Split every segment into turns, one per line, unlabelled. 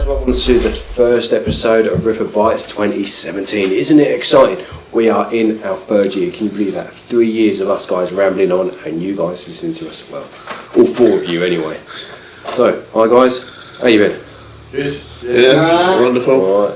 guys, welcome to the first episode of RiPA Bites 2017. Isn't it exciting? We are in our third year. Can you believe that? 3 years of us guys rambling on and you guys listening to us. Well, all four of you anyway. So, hi guys, how you been?
Good. Yeah, wonderful.
All right.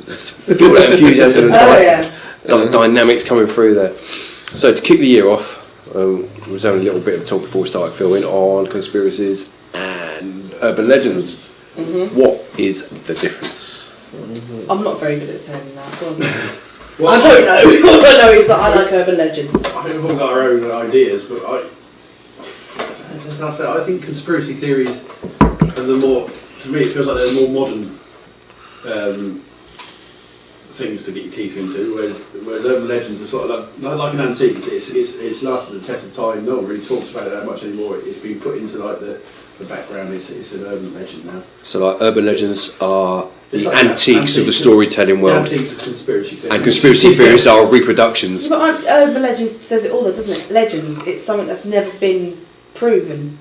Feel that enthusiasm and dynamics coming through there. So to kick the year off, we was having a little bit of a talk before we started filming on conspiracies and urban legends. Mm-hmm. What is the difference?
I'm not very good at telling that. Well, I don't know. All I know is that I like urban legends.
I think we've all got our own ideas, but as I said, I think conspiracy theories are the more, to me it feels like they're more modern things to get your teeth into, whereas urban legends are sort of like an antique. It's lasted the test of time. No one really talks about it that much anymore. It's been put into like the background. It's an urban legend now. So like urban legends are the like antiques of the storytelling world. The antiques of conspiracy theories. And conspiracy theories are reproductions.
But urban legends says it all, though, doesn't it? Legends, it's something that's never been proven.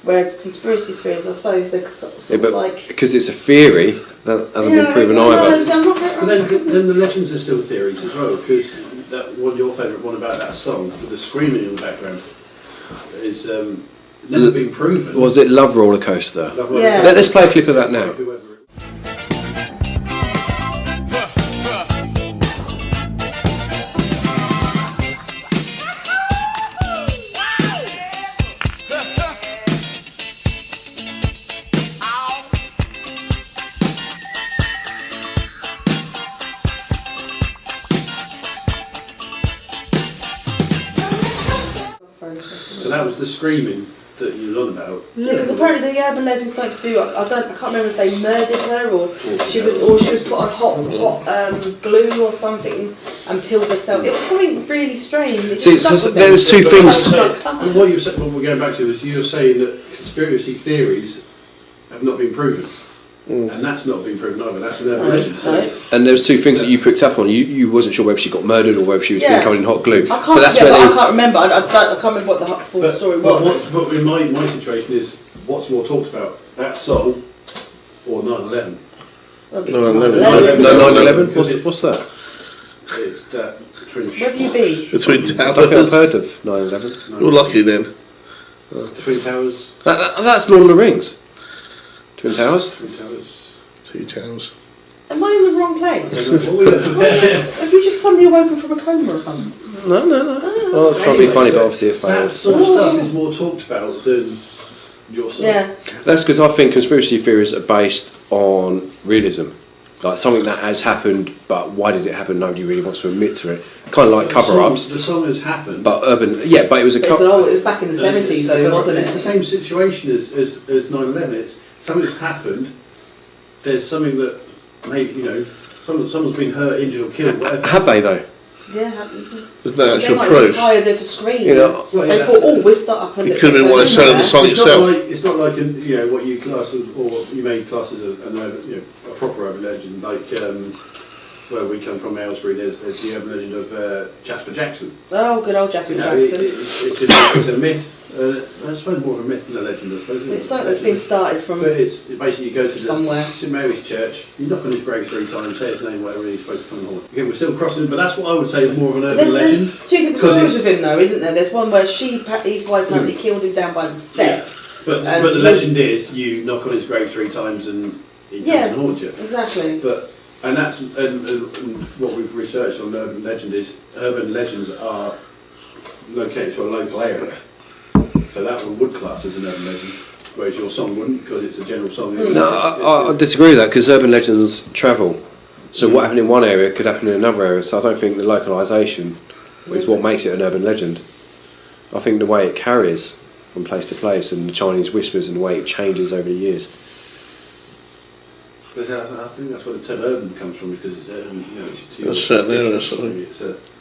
Whereas conspiracy theories, I suppose, they're sort of like...
Because it's a theory that hasn't been proven either.
But then the legends are still theories as well, because that one, your favourite one about that song, with the screaming in the background, is never been proven.
Was it Love Roller Coaster?
Yeah.
Let's play a clip of that now.
So that was the screaming that you was on about.
Yeah, because apparently the urban legend's something to do. I can't remember if they murdered her or she was put on hot glue or something and peeled herself. It was something really strange.
See, there's two things.
What you said, what we're going back to is you're saying that conspiracy theories have not been proven. And that's not been proven either. That's an urban legend.
No.
And there was two things that you picked up on. You wasn't sure whether she got murdered or whether she was being covered in hot glue.
I can't remember. I can't remember what the full story was.
But in my situation is, what's more talked about? That song or 9/11?
9/11? What's that?
It's that between...
Where have you been?
Between
I
towers.
don't think I've heard of 9/11.
You're lucky then.
Twin Towers.
That's Lord of the Rings. Twin Towers?
Twin Towers.
Two towers.
Am I in the wrong place? Have you just suddenly awoken from a coma or something?
No. Well, it's trying to be funny, but obviously it
That
fails.
sort of stuff is more talked about than your song.
Yeah.
That's because I think conspiracy theories are based on realism. Like something that has happened, but why did it happen? Nobody really wants to admit to it. Kind of like cover-ups.
The song has happened.
But urban, but it was a
It was back in the 70s, though, wasn't it?
It's the same situation as 9/11. It's something's happened. There's something that maybe someone's been hurt, injured, or killed. Whatever.
Have they though?
Yeah,
There's no actual
they
proof.
inspired her to scream.
You know,
They thought, we'll start up.
It could have been why they're selling the song itself.
It's not like what you class as, or what you may class as a proper urban legend. Like where we come from, Aylesbury, there's the urban legend of Jasper Jackson.
Oh, good old Jasper Jackson.
It's a myth. I suppose more of a myth than a legend, I suppose.
It's something that's been started from.
But it's basically you go to
somewhere.
St Mary's Church, you knock on his grave 3 times, say his name, whatever, and he's supposed to come and hold. Again, we're still crossing, but that's what I would say is more of an urban legend.
There's two different stories of him, though, isn't there? There's one where his wife apparently killed him down by the steps.
Yeah. But the legend is you knock on his grave 3 times and he comes and haunts you.
Exactly.
And that's what we've researched on urban legend is urban legends are located to a local area. So that one would class as an urban legend, whereas your song wouldn't because it's a general song.
No, I disagree with that because urban legends travel. So what happened in one area could happen in another area. So I don't think the localisation is what makes it an urban legend. I think the way it carries from place to place and the Chinese whispers and the way it changes over the years.
I think that's where the term urban comes from because it's it's
a certain area or something.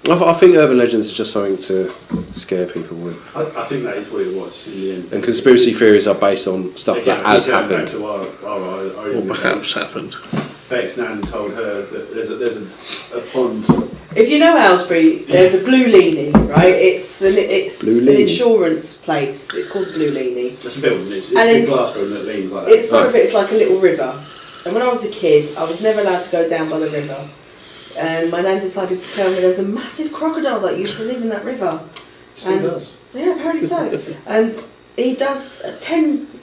I think urban legends are just something to scare people with.
I think that is what it was in the end.
And conspiracy theories are based on stuff that has happened.
Or
perhaps happened.
Beck's nan told her that there's a pond.
If you know Aylesbury, there's a Blue Leanie, right? It's an insurance place. It's called Blue Leanie.
It's a building. It's a big glass building that leans like that.
In front of it is like a little river. And when I was a kid, I was never allowed to go down by the river. And my nan decided to tell me there's a massive crocodile that used to live in that river.
Still does.
Yeah, apparently so. And he does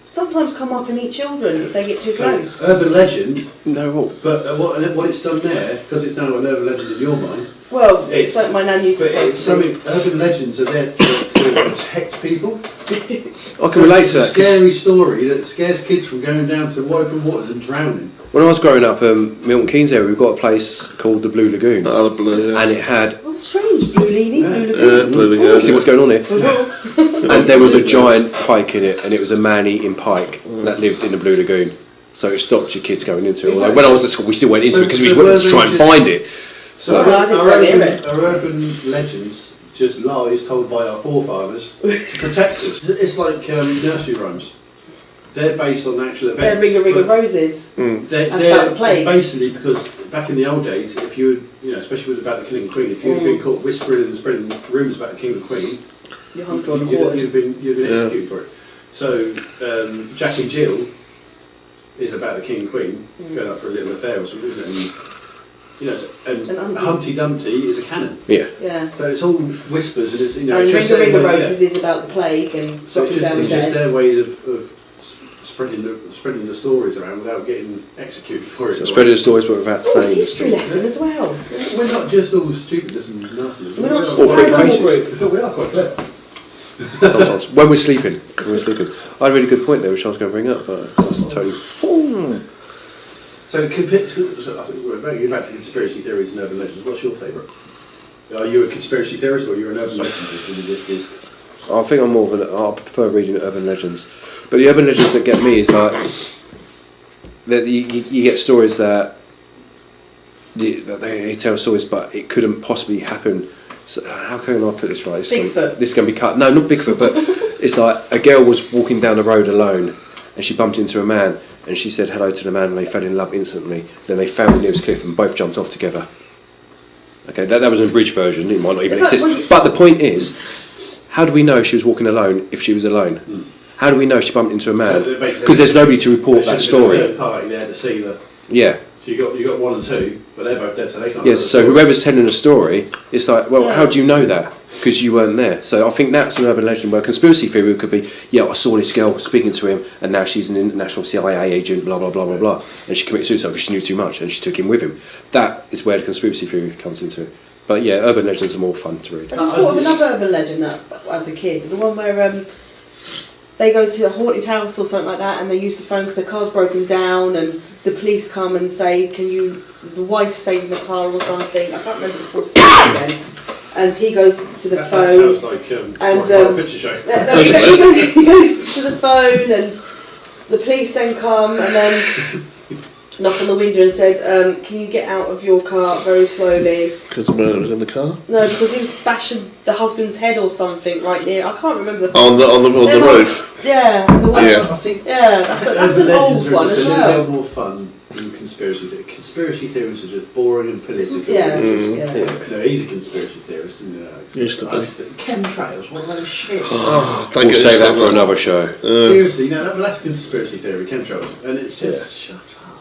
sometimes come up and eat children if they get too close.
Urban legend.
No.
But what it's done there, because it's now an urban legend in your mind.
Well, it's like my nan used to say.
Urban legends are there to protect people.
I can relate to that.
It's a scary story that scares kids from going down to open waters and drowning.
When I was growing up, Milton Keynes area, we've got a place called the Blue Lagoon.
Oh, the Blue, yeah.
And it had...
Oh, strange. Blue Lagoon.
Blue Lagoon.
See what's going on here. And there was a giant pike in it, and it was a man-eating pike that lived in the Blue Lagoon. So it stopped your kids going into it. Although when I was at school, we still went into it because we went to try and find it. So
our urban legends just lies told by our forefathers to protect us. It's like nursery rhymes. They're based on actual events.
They're Ring of Roses. That's about the plague.
It's basically because back in the old days, if you especially about the King and Queen, if you'd been caught whispering and spreading rumours about the King and Queen,
you'd have
been executed for it. So Jack and Jill is about the King and Queen going out for a little affair or something, isn't it? And Humpty Dumpty is a canon.
Yeah.
So it's all whispers, and it's
and Ring of Roses is about the plague and
so
dropping down the
it's just their way of spreading the stories around without getting executed for it.
So spreading the stories, but without saying.
Oh, history lesson as well.
We're not just all stupidness and nastiness.
We're not just
all prick faces.
We are quite clever.
Sometimes when we're sleeping. I had a really good point there, which I was going to bring up, but that's totally.
So I think we're back to conspiracy theories and urban legends. What's your favourite? Are you a conspiracy theorist or are you an urban legend?
I think I'm more of I prefer reading urban legends, but the urban legends that get me is like that you get stories that they tell stories, but it couldn't possibly happen. So how can I put this right?
Bigfoot.
This is going to be cut. No, not Bigfoot, but it's like a girl was walking down the road alone, and she bumped into a man, and she said hello to the man, and they fell in love instantly. Then they found the nearest cliff, and both jumped off together. Okay, that was an abridged version. It might not even exist. But the point is, how do we know she was walking alone if she was alone? How do we know she bumped into a man? Because there's nobody to report that story.
There's a third party there to see the.
Yeah.
So you got one and two, but they're both dead, so they can't.
Yes. So whoever's telling the story, it's like, well, how do you know that? Because you weren't there. So I think that's an urban legend. Where conspiracy theory could be, I saw this girl speaking to him, and now she's an international CIA agent, blah blah blah blah blah, and she committed suicide because she knew too much, and she took him with him. That is where the conspiracy theory comes into it. But yeah, urban legends are more fun to read.
I just thought of another urban legend that, as a kid, the one where they go to a haunted house or something like that, and they use the phone because their car's broken down, and the police come and say, the wife stays in the car or something. I can't remember the full story again. And he goes to the phone.
That sounds like
and
a picture show.
He goes to the phone, and the police then come and then knock on the window and said, can you get out of your car very slowly?
Because the murderer was in the car?
No, because he was bashing the husband's head or something right near. I can't remember.
On the roof?
Yeah.
I think
that's an old one as well.
A little more fun than conspiracy theories. Conspiracy theories are just boring and political.
Yeah.
No, he's a conspiracy theorist.
Used to be.
Chemtrails, what are those shit?
We'll save that for another show.
Seriously, that's a conspiracy theory, chemtrails. And it's just, shut up.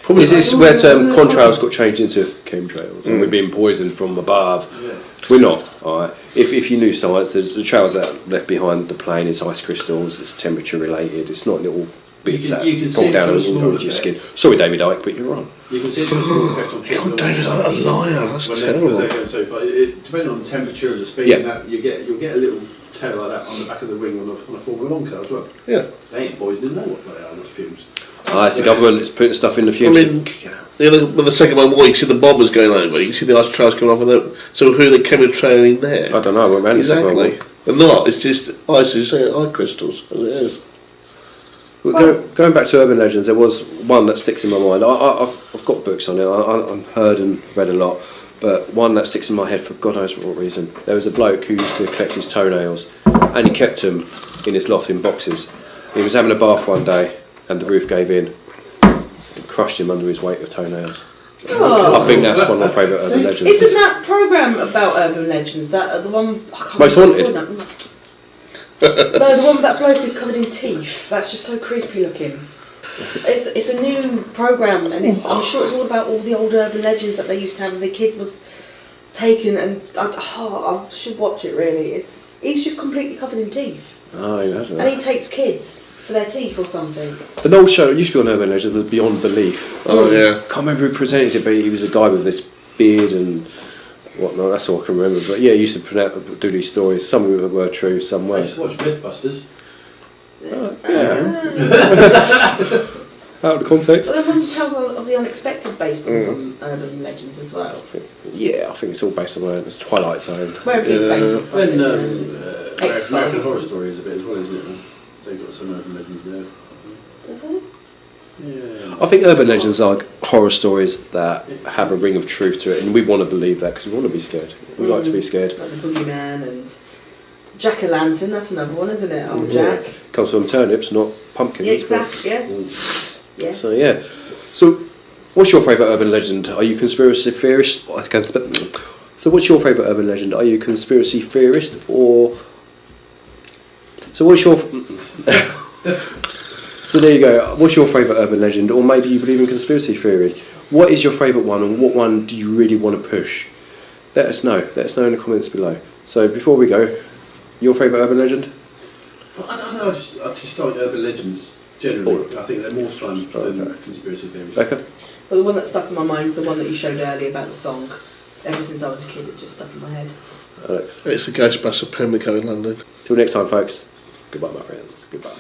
Probably it's where contrails got changed into chemtrails, and we're being poisoned from above. Yeah. We're not. All right. If you knew science, the trails that are left behind the plane is ice crystals. It's temperature related. It's not little bits that fall down on your skin. Sorry, David Icke, but you're wrong.
You can see it to a small effect on
God, David, a liar. That's terrible.
Depending on the temperature and the speed, and that you'll get a little tail like that on the back of the wing on a Formula 1 car as well.
Yeah.
They ain't poisoning, know what they are, those fumes.
It's the government that's putting stuff in the fumes.
I mean, with the second one, you can see the bombers going over, you can see the ice trails coming off of them. So who are they chemtrailing there?
I don't know, I went round
exactly. They're not, it's just ice, you say, ice crystals, as it is.
Well, going back to urban legends, there was one that sticks in my mind. I've got books on it, I've heard and read a lot, but one that sticks in my head for God knows what reason. There was a bloke who used to collect his toenails, and he kept them in his loft in boxes. He was having a bath one day, and the roof gave in and crushed him under his weight of toenails.
Oh.
I think that's one of my favourite urban legends.
Isn't that programme about urban legends? That the one
Most Haunted?
No, the one with that bloke who's covered in teeth. That's just so creepy looking. It's a new programme, and I'm sure it's all about all the old urban legends that they used to have. And the kid was taken, and I should watch it really. He's just completely covered in teeth,
Oh, yeah, that's
and
right.
he takes kids for their teeth or something.
An old show, it used to be on Urban Legend, was Beyond Belief.
Oh yeah.
Can't remember who presented it, but he was a guy with this beard and whatnot. That's all I can remember. But yeah, he used to do these stories. Some of them were true, some
I
weren't.
used to watch Mythbusters.
Out of context.
Well, there wasn't Tales of the Unexpected based on some urban legends as well,
Yeah, I think it's all based on it's Twilight Zone.
where everything's based on
Then
something. X-Files.
American Horror Story is a bit as well, isn't it? They've got some urban legends there. Yeah.
I think urban legends are like horror stories that have a ring of truth to it, and we want to believe that because we want to be scared. We like to be scared.
Like the Boogeyman and Jack-o'-lantern, that's another one, isn't it? Old Jack.
Comes from turnips, not pumpkins.
Yeah,
but-
exactly, yeah. Yes.
So yeah. So, what's your favourite urban legend? Are you conspiracy theorist? So, what's your favourite urban legend? Are you conspiracy theorist or? So, what's your? So there you go. What's your favourite urban legend, or maybe you believe in conspiracy theory? What is your favourite one, and what one do you really want to push? Let us know. Let us know in the comments below. So before we go, your favourite urban legend?
I don't know, I just like urban legends generally. I think they're more fun than conspiracy theories.
Becca?
Well, the one that stuck in my mind is the one that you showed earlier about the song. Ever since I was a kid, it just stuck in my head.
Alex?
It's a Ghostbuster Pimlico in London.
Till next time, folks. Goodbye, my friends. Goodbye.